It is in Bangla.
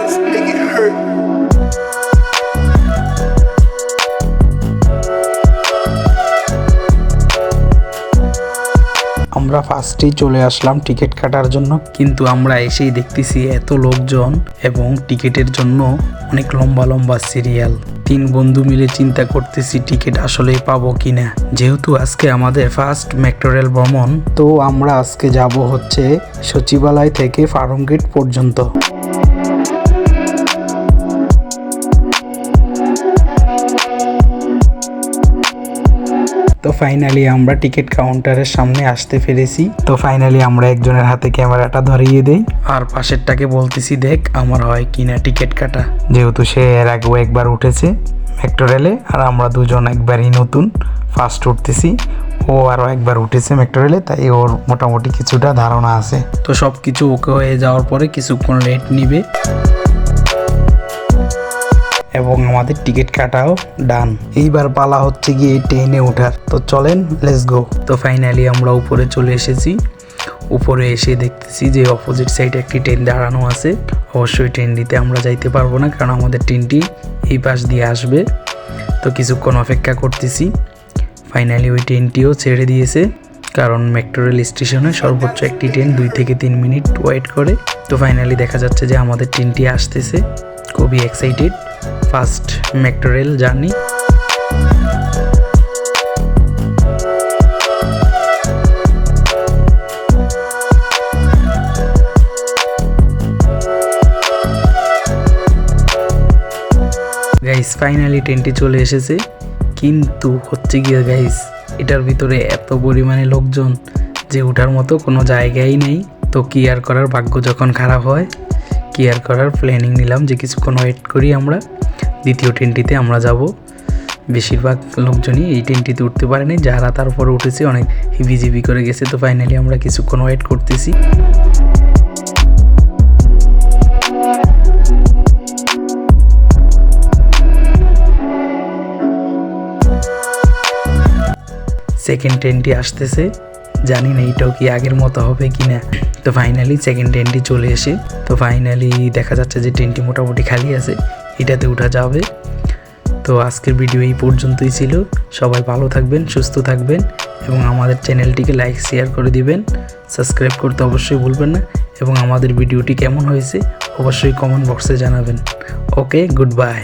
shots make it hurt. আমরা ফার্স্টেই চলে আসলাম টিকিট কাটার জন্য, কিন্তু আমরা এসেই দেখতেছি এত লোকজন এবং টিকিটের জন্য অনেক লম্বা লম্বা সিরিয়াল। 3 বন্ধু মিলে চিন্তা করতেছি টিকিট আসলে পাবো কিনা, যেহেতু আজকে আমাদের ফার্স্ট মেট্রো রেল ভ্রমণ। তো আমরা আজকে যাব হচ্ছে সচিবালয় থেকে ফার্মগেট পর্যন্ত। তো ফাইনালি আমরা টিকিট কাউন্টারের সামনে আসতে পেরেছি। তো ফাইনালি আমরা একজনের হাতে ক্যামেরাটা ধরিয়ে দেই, আর পাশেরটাকে বলতেছি দেখ আমার হয় কিনা টিকিট কাটা, যেহেতু সে এর আগেও একবার উঠেছে মেট্রো রেলে, আর আমরা দুজন একবারই নতুন ফার্স্ট উঠতেছি। ও আরও একবার উঠেছে মেট্রো রেলে, তাই ওর মোটামুটি কিছুটা ধারণা আছে। তো সব কিছু ওকে হয়ে যাওয়ার পরে কিছুক্ষণ লেট নিবে এবং আমাদের টিকিট কাটাও ডান। এইবার পালা হচ্ছে গিয়ে ট্রেনে ওঠার। তো চলেন, লেটস গো। তো ফাইনালি আমরা উপরে চলে এসেছি। উপরে এসে দেখতেছি যে অপোজিট সাইডে একটি ট্রেন দাঁড়ানো আছে। অবশ্যই ট্রেনটিতে আমরা যাইতে পারবো না, কারণ আমাদের ট্রেনটি এই পাশ দিয়ে আসবে। তো কিছুক্ষণ অপেক্ষা করতেছি। ফাইনালি ওই ট্রেনটিও ছেড়ে দিয়েছে, কারণ মেট্রো রেল স্টেশনে সর্বোচ্চ একটি ট্রেন 2 থেকে 3 মিনিট ওয়েট করে। তো ফাইনালি দেখা যাচ্ছে যে আমাদের ট্রেনটি আসতেছে। খুবই excited, first metro rail journey. Guys finally ট্রেনটি চলে এসেছে, কিন্তু হচ্ছে গিয়ে গাইস এটার ভিতরে এত পরিমাণে লোকজন যে ওঠার মতো কোনো জায়গাই নেই। তো কি আর করার, ভাগ্য যখন খারাপ হয় কি আর করার, প্ল্যানিং নিলাম যে কিছুক্ষণ ওয়েট করি, আমরা দ্বিতীয় ট্রেনটিতে আমরা যাব। বেশিরভাগ লোকজনই এই ট্রেনটিতে উঠতে পারেনি, যারা তারপরে উঠেছে অনেক হিবিজিবি করে গেছে। তো ফাইনালি আমরা কিছুক্ষণ ওয়েট করতেছি। সেকেন্ড ট্রেনটি আসতেছে, জানি না এটাও কি আগের মতো হবে কি না। তো ফাইনালি সেকেন্ড ট্রেনটি চলে এসে, তো ফাইনালি দেখা যাচ্ছে যে ট্রেনটি মোটামুটি খালি আছে, এটাতে উঠা যাবে। তো আজকের ভিডিও এই পর্যন্তই ছিল। সবাই ভালো থাকবেন, সুস্থ থাকবেন এবং আমাদের চ্যানেলটিকে লাইক শেয়ার করে দিবেন। সাবস্ক্রাইব করতে অবশ্যই ভুলবেন না, এবং আমাদের ভিডিওটি কেমন হয়েছে অবশ্যই কমেন্ট বক্সে জানাবেন। ওকে, গুড বাই।